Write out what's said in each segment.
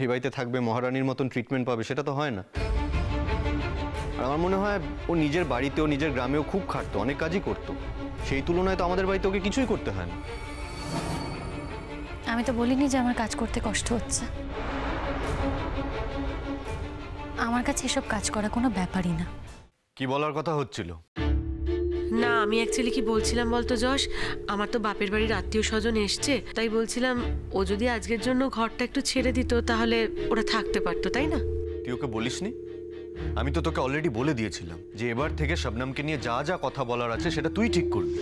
এই বাড়িতে থাকবে, মহারানীর মতন ট্রিটমেন্ট পাবে, সেটা তো হয় না। আর আমার মনে হয় ও নিজের বাড়িতেও নিজের গ্রামেও খুব খাটতো, অনেক কাজই করতো। সেই তুলনায় তো আমাদের বাড়িতে ওকে কিছুই করতে হয় না। আমি তো বলিনি যে আমার কাজ করতে কষ্ট হচ্ছে। আমার কাছে এসব কাজ করা কোনো ব্যাপারই না। কি বলার কথা হচ্ছিল? না, আমি অ্যাকচুয়ালি কি বলছিলাম বলতো যশ, আমার তো বাপের বাড়ির আত্মীয় স্বজন এসছে, তাই বলছিলাম ও যদি আজকের জন্য ঘরটা একটু ছেড়ে দিত তাহলে ওরা থাকতে পারতো, তাই না? তুই ওকে বলিসনি? আমি তো তোকে অলরেডি বলে দিয়েছিলাম যে এবার থেকে শবনমকে নিয়ে যা যা কথা বলার আছে সেটা তুই ঠিক করবি।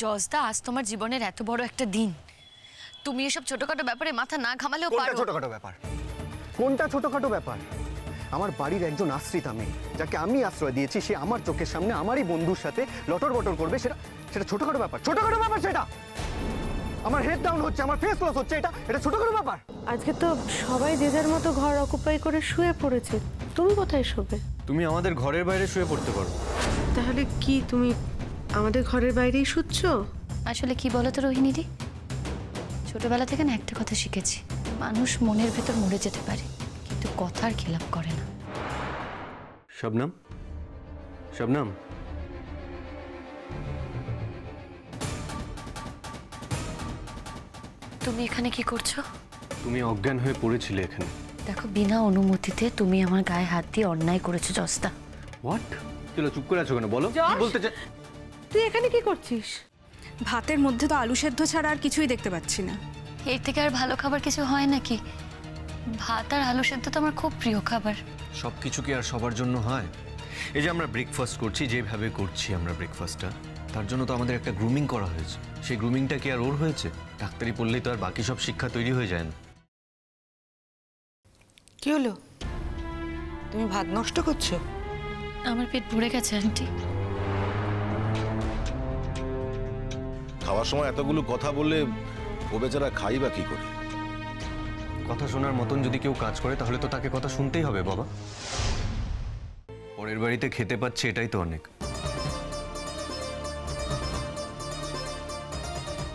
জজদা, আজ তোমার জীবনের এত বড় একটা দিন, তুমি এসব ছোটখাটো ব্যাপারে মাথা না ঘামালেও পারো। কোনটা ছোটখাটো ব্যাপার? কোনটা ছোটখাটো ব্যাপার? আমার বাড়ির একজন আশ্রিতা মেয়ে যাকে আমি আশ্রয় দিয়েছি, সে আমার চোখের সামনে আমারই বন্ধুর সাথে লটর বটর করবে, সেটা ছোটখাটো ব্যাপার? ছোটখাটো ব্যাপার সেটা? আমার হেড ডাউন হচ্ছে, আমার ফেস লস হচ্ছে, এটা ছোটখাটো ব্যাপার? আজকে তো সবাই যে যার মতো ঘর অকুপাই করে শুয়ে পড়েছে, তুমি কোথায় শোবে? তুমি আমাদের ঘরের বাইরে শুয়ে পড়তে পারো। তাহলে কি তুমি আমাদের ঘরের বাইরেই শুচ্ছ? আসলে কি বলো তো রোহিণীদি, ছোটবেলা থেকে না একটা কথা শিখেছি, মানুষ মনের ভেতর মরে যেতে পারে কিন্তু কথার খেলাপ করে না। শবনম, শবনম, তুমি এখানে কি করছো? তুমি অজ্ঞান হয়ে পড়েছিলে এখানে। দেখো, বিনা অনুমতিতে তুমি আমার গায়ে হাত দিয়ে অন্যায় করেছো জজদা। হোয়াট? চলো, চুপ করে আছো কেন? বলো কি বলতে চাই। তুই এখানে কি করছিস? ভাতের মধ্যে তো আলু সেদ্ধ ছাড়া আর কিছুই দেখতে পাচ্ছি না। এর থেকে আর ভালো খাবার কিছু হয় নাকি? ভাত আর আলু সেদ্ধ তো আমার খুব প্রিয় খাবার। সব কিছু কি আর সবার জন্য হয়? এই যে আমরা ব্রেকফাস্ট করছি, যেভাবে করছি আমরা ব্রেকফাস্টটা, তার জন্য তো আমাদের একটা গ্রুমিং করা হয়েছে। সেই গ্রুমিংটা কি আর ওর হয়েছে? ডাক্তারি পড়লেই তো আর বাকি সব শিক্ষা তৈরি হয়ে যায় না। কি হলো? তুমি ভাত নষ্ট করছো? আমার পেট ভরে গেছে আন্টি। খাওয়ার সময় এতগুলো কথা বললে ও বেচারা খাই বা কি করে? কথা শোনার মতন যদি কেউ কাজ করে তাহলে তো তাকে কথা শুনতেই হবে বাবা। পরের বাড়িতে খেতে পাচ্ছে, এটাই তো অনেক।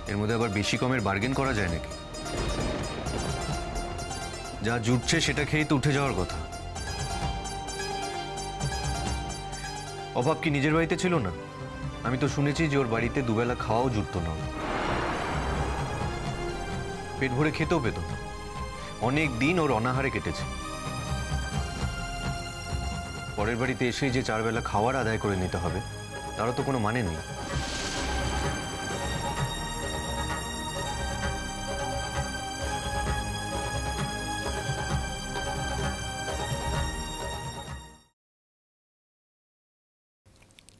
এর মধ্যে আবার বেশি কমের বার্গেন করা যায় নাকি? যা জুটছে সেটা খেয়েই তো উঠে যাওয়ার কথা। অভাব কি নিজের বাড়িতে ছিল না? আমি তো শুনেছি যে ওর বাড়িতে দুবেলা খাওয়াও জুটতো না, পেট ভরে খেতেও পেত না। অনেক দিন ওর অনাহারে কেটেছে। পরের বাড়িতে এসে যে 4 বেলা খাওয়ার আদায় করে নিতে হবে তারও তো কোনো মানে নেই।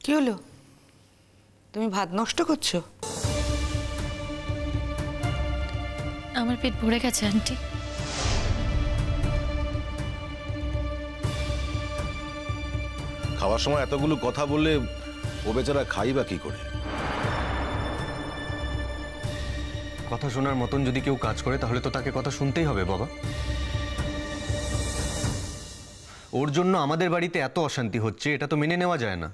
কি হলো? তুমি ভাত নষ্ট করছো? আমার পেট ভরে গেছে আন্টি। খাওয়ার সময় এতগুলো কথা বললে ও বেচারা খাই বা কি করে? কথা শোনার মতন যদি কেউ কাজ করে তাহলে তো তাকে কথা শুনতেই হবে বাবা। ওর জন্য আমাদের বাড়িতে এত অশান্তি হচ্ছে, এটা তো মেনে নেওয়া যায় না।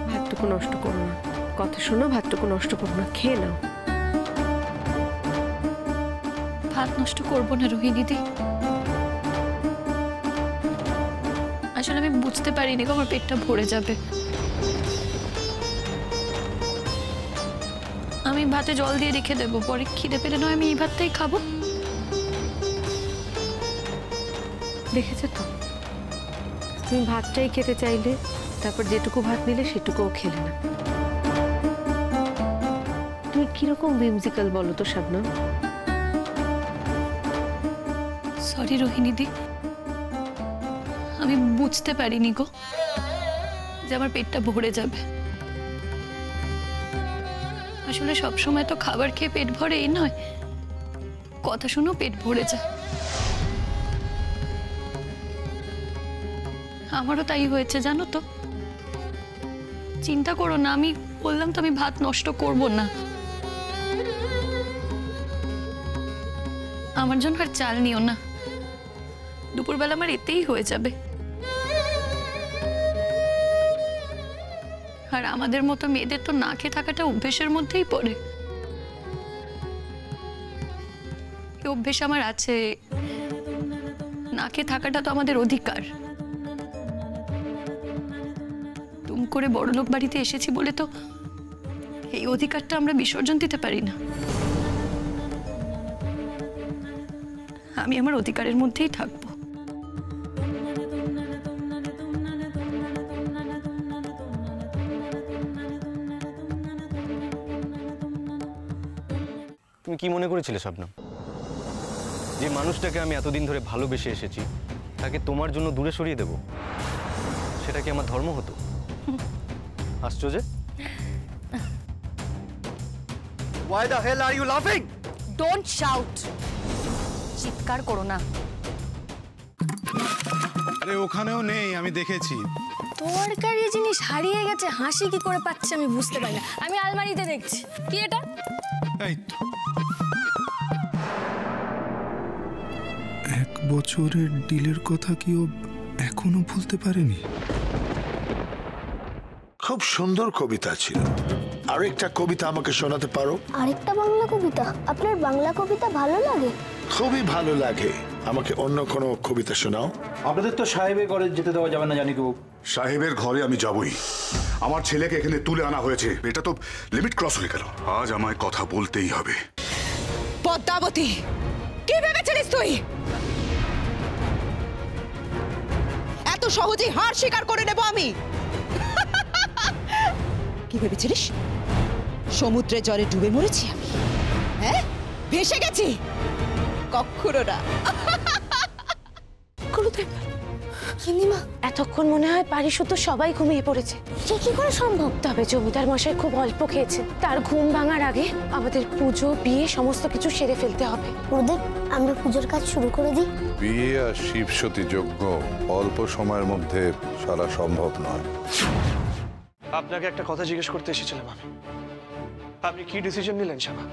ভাতটুকু নষ্ট করো না, কথা শোনো, ভাতটুকু নষ্ট করো না, খেয়ে নাও। ভাত নষ্ট করবো না রোহিণীদি। আসলে আমি বুঝতে পারিনি আমার পেটটা ভরে যাবে। আমি ভাতে জল দিয়ে রেখে দেবো, পরে খিদে পেলে নয় আমি এই ভাতটাই খাবো। দেখেছো তো, তুমি ভাতটাই খেতে চাইলে, তারপর যেটুকু ভাত নিলে সেটুকুও খেলে না। তুমি কিরকম whimsical বলো তো শবনম? সরি রোহিণীদি, আমি বুঝতে পারিনি গো যে আমার পেটটা ভরে যাবে। আসলে সবসময় তো খাবার খেয়ে পেট ভরে এই নয়, কথা শুনো পেট ভরে যায়। আমারও তাই হয়েছে জানো তো। চিন্তা করো না, আমি বললাম তো আমি ভাত নষ্ট করব না। আমার জন্য আর চাল নিও না, দুপুরবেলা আমার এতেই হয়ে যাবে। আর আমাদের মতো মেয়েদের তো না খেয়ে থাকাটা অভ্যেসের মধ্যেই পড়ে। এই অভ্যেস আমার আছে। না খেয়ে থাকাটা তো আমাদের অধিকার। তুম করে বড়লোক বাড়িতে এসেছি বলে তো এই অধিকারটা আমরা বিসর্জন দিতে পারি না। আমি আমার অধিকারের মধ্যেই থাকবো। তুমি কি মনে করেছিলে শবনম, যে মানুষটাকে আমি এতদিন ধরে ভালোবেসে এসেছি তাকে তোমার জন্য দূরে সরিয়ে দেব? সেটা কি আমার ধর্ম হতো? হাসছো যে? Why the hell are you laughing? Don't shout, চিৎকার করো না। আরে ওখানেও নেই, আমি দেখেছি। তরকারি জিনিস হারিয়ে গেছে, হাসি কি করে পাচ্ছে আমি বুঝতে পারি না। আমি আলমারিতে দেখছি। কি এটা? এই তো 1 বছরের ডিলের কথা কি ও এখনো ভুলতে পারেনি? খুব সুন্দর কবিতা ছিল। আরেকটা কবিতা আমাকে শোনাতে পারো? আরেকটা বাংলা কবিতা? আপনার বাংলা কবিতা ভালো লাগে? খুবই ভালো লাগে। আমাকে অন্য কোনো কবিতা শোনাও। আপনাদের তো সাহেবের ঘরে যেতে দেওয়া যাবে না, জানি কেউ। সাহেবের ঘরে আমি যাবই। আমার ছেলেকে এখানে তুলে আনা হয়েছে, এটা তো লিমিট ক্রস হয়ে গেল। আজ আমায় কথা বলতেই হবে। পদ্মাবতী, কি ভেবেছিলিস তুই? এত সহজেই হার স্বীকার করে নেব আমি? কি ভেবেছিলিস সমুদ্রে জলে ডুবে মরেছি আমি? হ্যাঁ, ভেসে গেছি? কখনো না। কিনিমা, এতক্ষণ মনে হয় বাড়ি শুধু সবাই ঘুমিয়ে পড়েছে। সে কি করে সম্ভব? তবে জমিদার মশাই খুব অল্প খেয়েছেন। তার ঘুম ভাঙার আগে আমাদের পুজো বিয়ে সমস্ত কিছু সেরে ফেলতে হবে। গুরুদেব, আমরা পুজোর কাজ শুরু করে দিই। বিয়ে আর শিবসতী যজ্ঞ অল্প সময়ের মধ্যে সারা সম্ভব নয়। আপনাকে একটা কথা জিজ্ঞেস করতে এসেছিলাম আমি। আপনি কি ডিসিশন নিলেন শামা?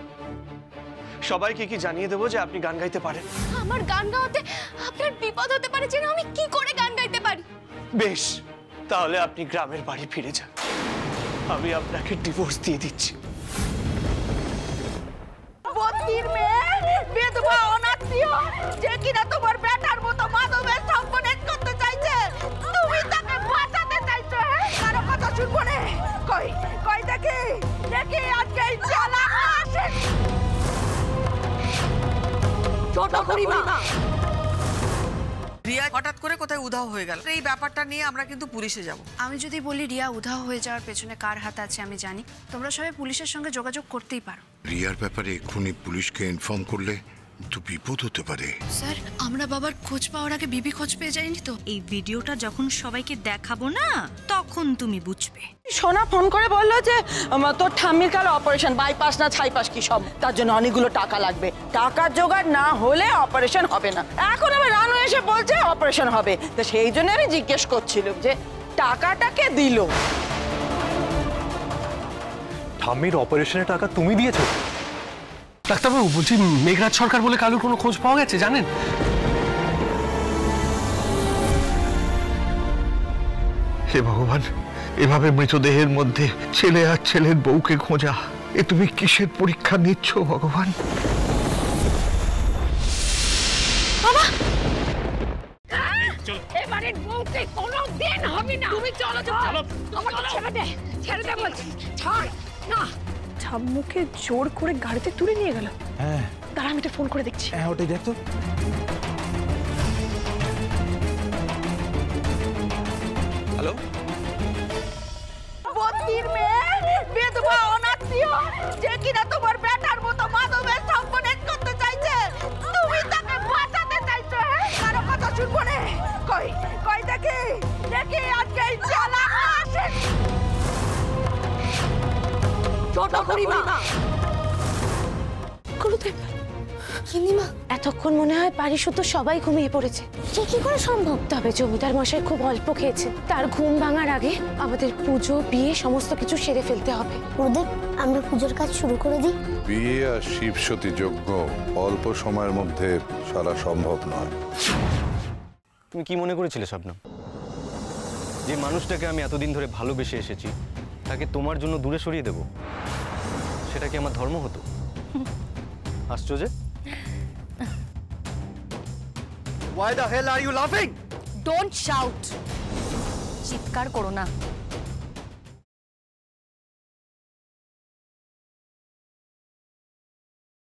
সবাইকে কি জানিয়ে দেবো যে আপনি গান গাইতে পারেন? আমার গান গাওয়াতে আপনার বিপদ হতে পারে, যে আমি কি করে গান গাইতে পারি? বেশ, তাহলে আপনি গ্রামের বাড়ি ফিরে যান। আমি আপনাকে ডিভোর্স দিয়ে দিচ্ছি। বন্দির মেয়ে, বিধবা অনাথিয়া, যে কিনা তোমার বেটার মতো মাধবের সঙ্গ নেট করতে চাইছে, তুমি তাকে বাঁচাতে চাইছো? হ্যাঁ, কারো কথা শুনবো না। কই কই দেখি দেখি আজকে এই জ্বালা আসে। ছোট করিমা, রিয়া হঠাৎ করে কোথায় উধাও হয়ে গেল, এই ব্যাপারটা নিয়ে আমরা কিন্তু পুলিশে যাব। আমি যদি বলি রিয়া উধাও হয়ে যাওয়ার পেছনে কার হাত আছে আমি জানি, তোমরা সবাই পুলিশের সঙ্গে যোগাযোগ করতেই পারো। রিয়ার ব্যাপারে এক্ষুনি পুলিশকে ইনফর্ম করলে তো বিপদ হতে পারে। স্যার, আমরা বাবার খোঁজ পাওয়ার আগে বিবি খোঁজ পেয়ে যায়নি তো? এই ভিডিওটা যখন সবাইকে দেখাবো না, তখন তুমি বুঝবে। সোনা ফোন করে বললো যে তোর ঠাম্মির কাল অপারেশন, বাইপাস না ছাইপাস কি সব, তার জন্য অনেকগুলো টাকা লাগবে। টাকা জোগাড় না হলে অপারেশন হবে না। এখন আবার রানু এসে বলছে অপারেশন হবে। তো সেই জন্য আমি জিজ্ঞেস করছিলাম যে টাকাটা কে দিল? ঠাম্মির অপারেশনের টাকা তুমি দিয়েছো? ডাক্তারবাবু, বলছি মেঘরাজ সরকার বলে কালুর কোনো খোঁজ পাওয়া গেছে জানেন? হে ভগবান, এভাবে মৃতদেহের মধ্যে ছেলে আর ছেলের বউকে খোঁজা, এ তুমি কিসের পরীক্ষা নিচ্ছ ভগবান? এবারে বউকে কোনো দিন হবে না। তুমি চলো চলো, আমাকে ছেড়ে দে, ছেড়ে দে বলছি। ছাড় না। ঠাম্মুকে জোর করে গাড়িতে তুলে নিয়ে গেল। হ্যাঁ, দাঁড়া, আমি একটা ফোন করে দেখছি। হ্যাঁ, ওটাই দেখতো। হ্যালো, বন্দির মেয়ে, বিধবা অনাথিয়া, যে কিনা তোমার বেটার মতো মাধবের সঙ্গ নেট করতে চাইছে, তুমি তাকে বাঁচাতে চাইছো? হ্যাঁ, কারো কথা শুনবো না। কই কই দেখি দেখি আজকে এই জ্বালা আসে। ছোট করিমা, গুরুদেব, কিনিমা, এতক্ষণ মনে হয় বাড়ি শুধু সবাই ঘুমিয়ে পড়েছে। সে কি করে সম্ভব? তবে জমিদার মশাই খুব অল্প খেয়েছেন। তার ঘুম ভাঙার আগে আমাদের পুজো বিয়ে সমস্ত কিছু সেরে ফেলতে হবে। গুরুদেব, আমরা পুজোর কাজ শুরু করে দিই। বিয়ে আর শিবসতী যজ্ঞ অল্প সময়ের মধ্যে সারা সম্ভব নয়। তুমি কি মনে করেছিলে শবনম, যে মানুষটাকে আমি এতদিন ধরে ভালোবেসে এসেছি তাকে তোমার জন্য দূরে সরিয়ে দেব? সেটা কি আমার ধর্ম হতো? হাসছো যে? Why the hell are you laughing? Don't shout, চিৎকার করো না।